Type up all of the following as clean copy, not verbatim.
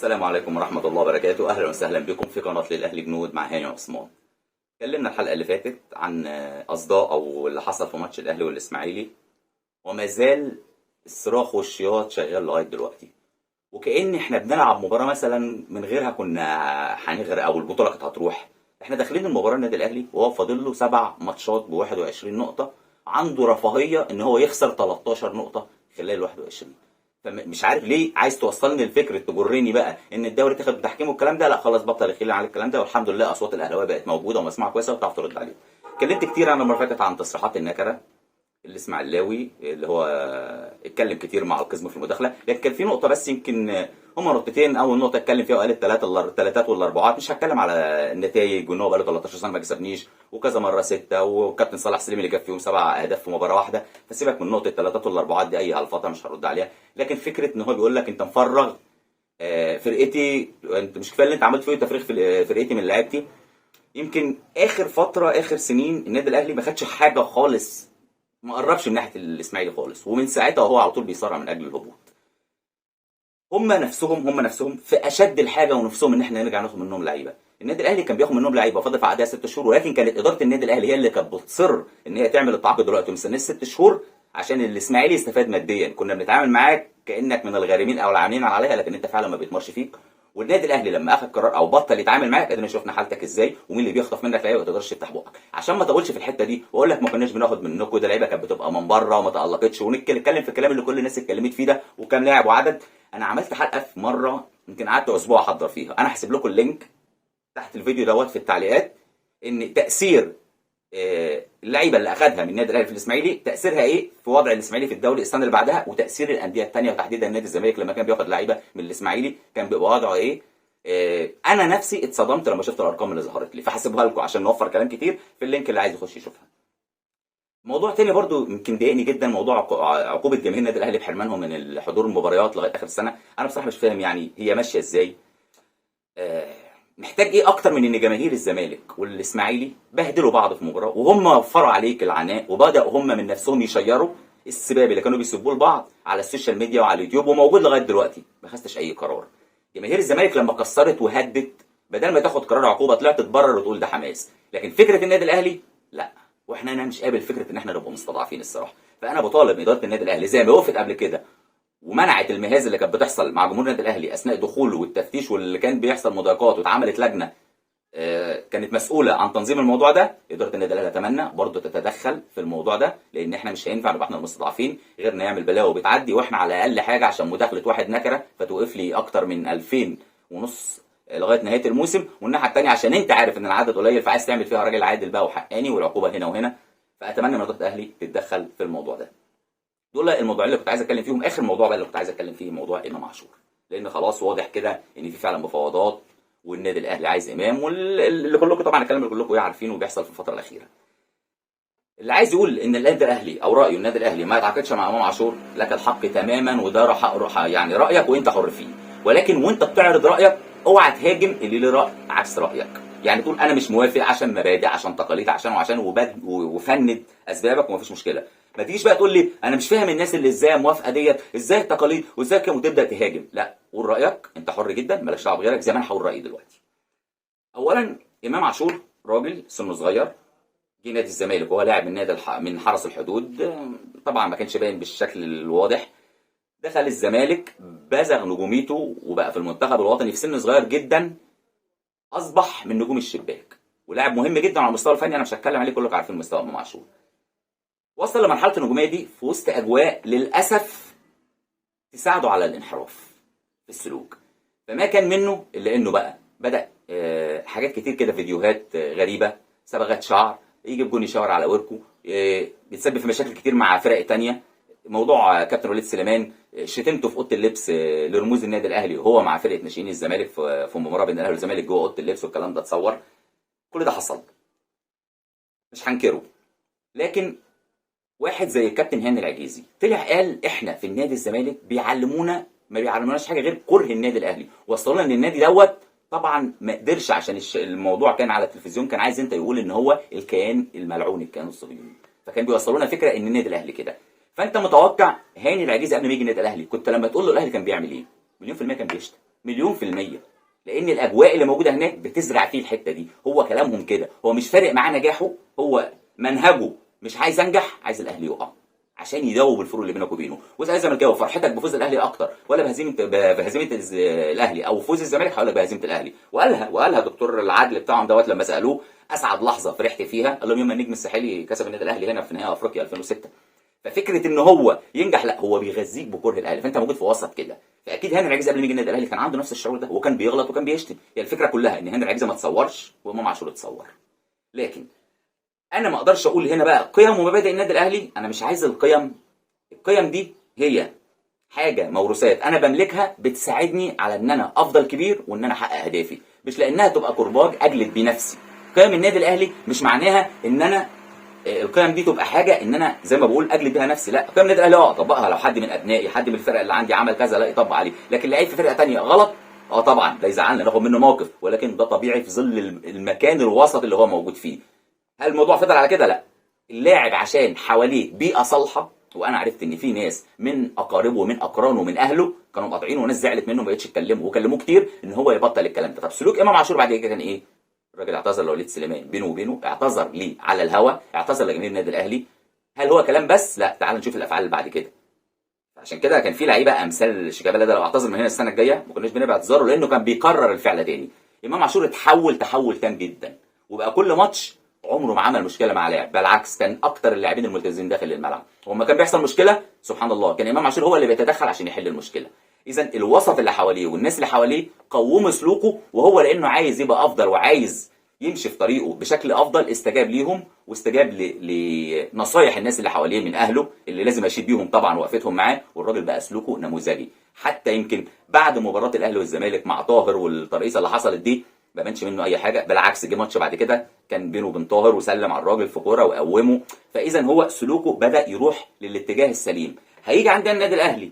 السلام عليكم ورحمة الله وبركاته. أهلا وسهلا بكم في قناة للأهلي جنود مع هاني عثمان. اتكلمنا الحلقة اللي فاتت عن أصداء أو اللي حصل في ماتش الأهلي والإسماعيلي، وما زال الصراخ والشياط شغال لغاية دلوقتي، وكأن احنا بنلعب مباراة مثلا من غيرها كنا هنغرق أو البطولة كانت هتروح. احنا داخلين المباراة النادي الأهلي وهو فاضل له 7 ماتشات ب 21 نقطة، عنده رفاهية إن هو يخسر 13 نقطة خلال 21. فمش عارف ليه عايز توصلني لفكره تجرني بقى ان الدوري اتاخد بتحكيم والكلام ده. لا خلاص بطل يخيل على الكلام ده، والحمد لله اصوات الاهلاويه بقت موجوده ومسموعه كويسه وبتعرف ترد عليهم. اتكلمت كتير انا المره اللي فاتت عن تصريحات النكره الاسماعيلاوي اللي هو اتكلم كتير مع القسم في المداخله، لكن كان في نقطه بس يمكن هما نقطتين. اول نقطه اتكلم فيها وقال الثلاثات والاربعات، مش هتكلم على النتائج وان هو بقى له 13 سنه ما كسبنيش وكذا مره 6 وكابتن صالح سليم اللي جاب فيهم 7 اهداف في مباراه واحده، فسيبك من نقطه الثلاثات والاربعات دي اي الفاظ مش هرد عليها. لكن فكره ان هو بيقول لك انت مفرغ فرقتي، انت مش كفايه اللي انت عملت فيه تفريغ في فرقتي من لعيبتي. يمكن اخر فتره اخر سنين النادي الاهلي ما خدش حاجه خالص، ما قربش من ناحيه الاسماعيلي خالص، ومن ساعتها هو على طول بيصارع من اجل الهبوط. هم نفسهم في اشد الحاجه ونفسهم ان احنا نرجع ناخد منهم لعيبه. النادي الاهلي كان بياخد منهم لعيبه فاضل في عقدها 6 شهور، ولكن كانت اداره النادي الاهلي هي اللي كانت بتصر ان هي تعمل التعاقد دلوقتي ومستنيه 6 شهور عشان الاسماعيلي يستفاد ماديا. كنا بنتعامل معاك كانك من الغارمين او العاملين عليها، لكن انت فعلا ما بيتمرش فيك. والنادي الاهلي لما اخذ قرار او بطل يتعامل معاك ادينا شفنا حالتك ازاي ومين اللي بيخطف منك لعيبه ما تقدرش تفتح بقك. عشان ما اطولش في الحته دي واقول لك ما كناش بناخد منكم، ده لعيبه كانت بتبقى من بره وما تالقتش، ونتكلم في الكلام اللي كل الناس اتكلمت فيه ده وكام لاعب وعدد. انا عملت حلقه في مره يمكن قعدت اسبوع احضر فيها، انا هسيب لكم اللينك تحت الفيديو دوت في التعليقات، ان تاثير اللعيبه اللي اخذها من النادي الاهلي في الاسماعيلي تاثيرها ايه في وضع الاسماعيلي في الدوري السنه اللي بعدها، وتاثير الانديه الثانيه وتحديدا نادي الزمالك لما كان بياخد لعيبه من الاسماعيلي كان بيبقى وضعه ايه. انا نفسي اتصدمت لما شفت الارقام اللي ظهرت لي، فهسيبها لكم عشان نوفر كلام كتير في اللينك اللي عايز يخش يشوفها. موضوع تاني برضو يمكن ضايقني جدا، موضوع عقوبه جماهير النادي الاهلي بحرمانهم من الحضور المباريات لغايه اخر السنه. انا بصراحه مش فاهم يعني هي ماشيه ازاي. محتاج ايه اكتر من ان جماهير الزمالك والاسماعيلي بهدلوا بعض في مباراه وهم وفروا عليك العناء وبداوا هم من نفسهم يشيروا السباب اللي كانوا بيسبوه لبعض على السوشيال ميديا وعلى اليوتيوب وموجود لغايه دلوقتي ما خدتش اي قرار. جماهير الزمالك لما كسرت وهدت بدل ما تاخد قرار عقوبه طلعت تتبرر وتقول ده حماس، لكن فكره النادي الاهلي لا. واحنا انا مش قابل فكره ان احنا نبقى مستضعفين الصراحه. فانا بطالب اداره النادي الاهلي زي ما وقفت قبل كده ومنعت المهازل اللي كانت بتحصل مع جمهور النادي الاهلي اثناء دخوله والتفتيش واللي كان بيحصل مضايقات، واتعملت لجنه كانت مسؤوله عن تنظيم الموضوع ده. اداره النادي الاهلي اتمنى برضه تتدخل في الموضوع ده، لان احنا مش هينفع نبقى احنا المستضعفين غير نعمل بلاوي بتعدي واحنا على اقل حاجه عشان مداخله واحد نكره فتوقف لي اكتر من 2000 ونص لغايه نهايه الموسم، والناحيه الثانيه عشان انت عارف ان العدد قليل فعايز تعمل فيها راجل عادل بقى وحقاني والعقوبه هنا وهنا. فاتمنى من اداره الاهلي تتدخل في الموضوع ده. دول الموضوعين اللي كنت عايز اتكلم فيهم. اخر موضوع بقى اللي كنت عايز اتكلم فيه موضوع امام عاشور، لان خلاص واضح كده ان في فعلا مفاوضات والنادي الاهلي عايز امام، واللي كلكم طبعا الكلام اللي كلكم عارفينه وبيحصل في الفتره الاخيره. اللي عايز يقول ان النادي الاهلي او رايه النادي الاهلي ما يتعاقدش مع امام عاشور لك الحق تماما، وده راح يعني رايك وانت حر فيه، ولكن وانت بتعرض رايك اوعى تهاجم اللي له راي عكس رايك. يعني تقول انا مش موافق عشان مبادئ عشان تقاليد عشان وفند اسبابك ومفيش مشكله. ما تجيش بقى تقول لي انا مش فاهم الناس اللي ازاي موافقه ديت ازاي التقاليد وازاي كده وتبدا تهاجم. لا، قول رايك، انت حر جدا مالكش دعوه بغيرك زي ما انا هقول رايي دلوقتي. اولا امام عاشور راجل سنه صغير، جه نادي الزمالك وهو لاعب من من حرس الحدود، طبعا ما كانش باين بالشكل الواضح. دخل الزمالك بزغ نجوميته وبقى في المنتخب الوطني في سن صغير جدا، اصبح من نجوم الشباك ولاعب مهم جدا على المستوى الفني. انا مش هتكلم عليه، كلكم عارفين مستوى امام عاشور. وصل لمرحله النجوميه دي في وسط اجواء للاسف تساعده على الانحراف في السلوك، فما كان منه الا انه بقى بدا حاجات كتير كده، فيديوهات غريبه، صبغات شعر، يجيب جون يشاور على وركه، بيتسبب في مشاكل كتير مع فرق تانية. موضوع كابتن وليد سليمان شتمته في اوضه اللبس لرموز النادي الاهلي وهو مع فرقه ناشئين الزمالك في مباراه بين الاهلي والزمالك جوه اوضه اللبس، والكلام ده اتصور. كل ده حصل مش هنكره، لكن واحد زي الكابتن هاني العجيزي طلع قال احنا في النادي الزمالك ما بيعلموناش حاجه غير كره النادي الاهلي. وصلوا لنا ان النادي دوت طبعا ما قدرش عشان الموضوع كان على التلفزيون، كان عايز انت يقول ان هو الكيان الملعون الكيان الصهيوني، فكان بيوصلوا لنا فكره ان النادي الاهلي كده. فانت متوقع هاني العجيزي قبل ما يجي النادي الاهلي كنت لما تقول له الاهلي كان بيعمل ايه؟ مليون في المية كان بيشتم. مليون في المية. لان الاجواء اللي موجوده هناك بتزرع فيه الحته دي. هو كلامهم كده، هو مش فارق معاه نجاحه، هو منهجه مش عايز انجح، عايز الاهلي يقع عشان يدوب الفروق اللي بينك وبينه. وزي الزمالكاوي فرحتك بفوز الاهلي اكتر ولا بهزيمه الاهلي او فوز الزمالك؟ هقول لك بهزيمه الاهلي. وقالها دكتور العدل بتاعهم دوت لما سالوه اسعد لحظه فرحت فيها، قال لهم يوم ما النجم الساحلي كسب النادي الاهلي هنا في نهائي افريقيا 2006. ففكره ان هو ينجح، لا، هو بيغذيك بكره الاهلي، فانت موجود في وسط كده. فاكيد هاني العجيزي قبل ما يجي النادي الاهلي كان عنده نفس الشعور ده، وكان بيغلط وكان بيشتم. هي الفكره كلها ان هاني العجيزي ما تصورش وامام عاشور اتصور. لكن انا ما اقدرش اقول هنا بقى قيم ومبادئ النادي الاهلي. انا مش عايز القيم دي هي حاجه موروثات انا بملكها بتساعدني على ان انا افضل كبير وان انا احقق اهدافي، مش لانها تبقى كرباج اجلد بنفسي. قيم النادي الاهلي مش معناها ان انا القيم دي تبقى حاجه ان انا زي ما بقول اجلد بيها نفسي. لا، قيم النادي الاهلي اطبقها لو حد من ابنائي، حد من الفرق اللي عندي عمل كذا، لا يطبق عليه. لكن لعيب في فرقه ثانيه غلط، طبعا ده يزعلنا ناخد منه موقف، ولكن ده طبيعي في ظل المكان الوسط اللي هو موجود فيه. هل الموضوع فضل على كده؟ لا، اللاعب عشان حواليه بيئه صالحه، وانا عرفت ان في ناس من اقاربه ومن اقرانه ومن اهله كانوا مقاطعينه، وناس زعلت منه ما بقتش تكلمه وكلموه كتير ان هو يبطل الكلام ده. طب سلوك امام عاشور بعد كده كان ايه؟ الراجل اعتذر لوليد سليمان بينه وبينه، اعتذر ليه على الهوا، اعتذر لجماهير النادي الاهلي. هل هو كلام بس؟ لا، تعال نشوف الافعال اللي بعد كده. عشان كده كان في لعيبه امثال شيكابالا ده لو اعتذر من هنا السنه الجايه ما كناش بنبقى اعتذاره، لانه كان بيكرر الفعل تاني. امام عاشور تحول تام جدا، وبقى كل ماتش عمره ما عمل مشكله مع لاعب، بالعكس كان اكتر اللاعبين الملتزمين داخل الملعب. وما كان بيحصل مشكله سبحان الله كان امام عاشور هو اللي بيتدخل عشان يحل المشكله. اذا الوسط اللي حواليه والناس اللي حواليه قوموا سلوكه، وهو لانه عايز يبقى افضل وعايز يمشي في طريقه بشكل افضل استجاب ليهم، واستجاب لنصايح الناس اللي حواليه من اهله اللي لازم اشيد بيهم طبعا وقفتهم معاه. والراجل بقى سلوكه نموذجي. حتى يمكن بعد مباراه الاهلي والزمالك مع طاهر والترقيصه اللي حصلت دي ما بانش منه اي حاجه، بالعكس جه ماتش بعد كده كان بينه وبين طاهر وسلم على الراجل في كوره وقومه. فاذا هو سلوكه بدا يروح للاتجاه السليم. هيجي عندنا النادي الاهلي،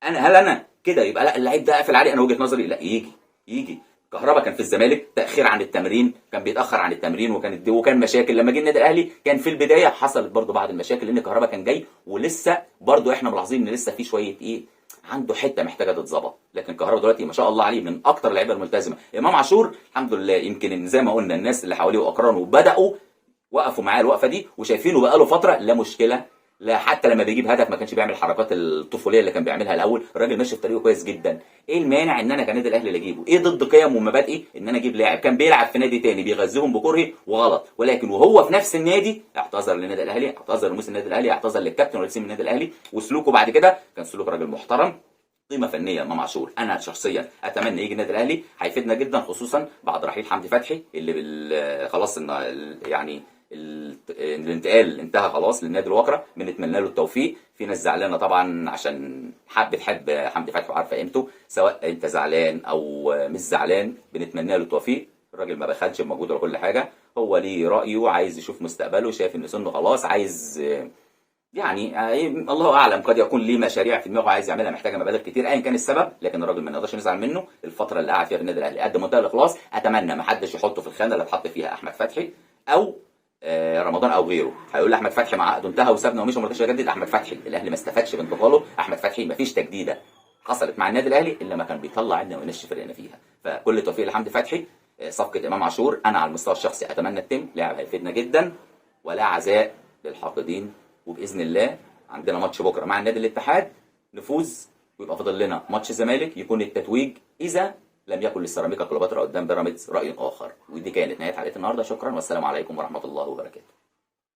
هل انا كده يبقى لا اللعيب ده قافل عليه؟ انا وجهه نظري لا، يجي كهربا كان في الزمالك تاخير عن التمرين، كان بيتاخر عن التمرين وكان مشاكل. لما جه النادي الاهلي كان في البدايه حصلت برده بعض المشاكل، لان كهربا كان جاي ولسه برده احنا ملاحظين ان لسه في شويه عنده حته محتاجه تتظبط. لكن كهربا دلوقتي ما شاء الله عليه من اكتر اللعيبه الملتزمه. امام عاشور الحمد لله يمكن زي ما قلنا الناس اللي حواليه واقرانه بداوا وقفوا معاه الوقفه دي وشايفينه بقاله فتره لا مشكله. لا، حتى لما بيجيب هدف ما كانش بيعمل الحركات الطفوليه اللي كان بيعملها الاول. الراجل ماشي في طريقه كويس جدا. ايه المانع ان انا كنادي الاهلي اللي اجيبه؟ ايه ضد قيم ومبادئي ان انا اجيب لاعب كان بيلعب في نادي تاني بيغذيهم بكرهي وغلط، ولكن وهو في نفس النادي اعتذر للنادي الاهلي، اعتذر لموسم النادي الاهلي، اعتذر للكابتن ورئيس النادي الاهلي، وسلوكه بعد كده كان سلوك راجل محترم قيمه فنيه. امام عاشور انا شخصيا اتمنى يجي النادي الاهلي، هيفيدنا جدا خصوصا بعد رحيل حمدي فتحي اللي خلاص يعني الانتقال انتهى خلاص للنادي الوكره. بنتمنى له التوفيق. في ناس زعلانه طبعا عشان بتحب حمدي فتحي وعارفه قيمته، سواء انت زعلان او مش زعلان بنتمنى له التوفيق. الراجل ما بخلش بمجهوده ولا كل حاجه، هو ليه رايه، عايز يشوف مستقبله، شايف ان سنه خلاص، عايز يعني الله اعلم قد يكون ليه مشاريع في دماغه عايز يعملها محتاجه مبالغ كتير ايا كان السبب. لكن الراجل ما نقدرش نزعل منه. الفتره اللي قعد فيها في النادي الاهلي قد منتهى الاخلاص. اتمنى ما حدش يحطه في الخانه اللي اتحط فيها احمد فتحي او رمضان او غيره. هيقول لي احمد فتحي مع عقده انتهى وسابنا ومشي وما رضاش يجدد. احمد فتحي الاهلي ما استفادش بانتقاله. احمد فتحي ما فيش تجديده حصلت مع النادي الاهلي الا ما كان بيطلع عنا وينش فرقنا فيها. فكل التوفيق لحمدي فتحي. صفقه امام عاشور انا على المستوى الشخصي اتمنى تتم، لاعب هيفيدنا جدا ولا عزاء للحاقدين. وباذن الله عندنا ماتش بكره مع النادي الاتحاد نفوز، ويبقى فاضل لنا ماتش الزمالك يكون التتويج اذا لم يكن للسيراميكا كليوباترا قدام بيراميدز راي اخر. ودي كانت نهايه حلقه النهارده. شكرا والسلام عليكم ورحمه الله وبركاته.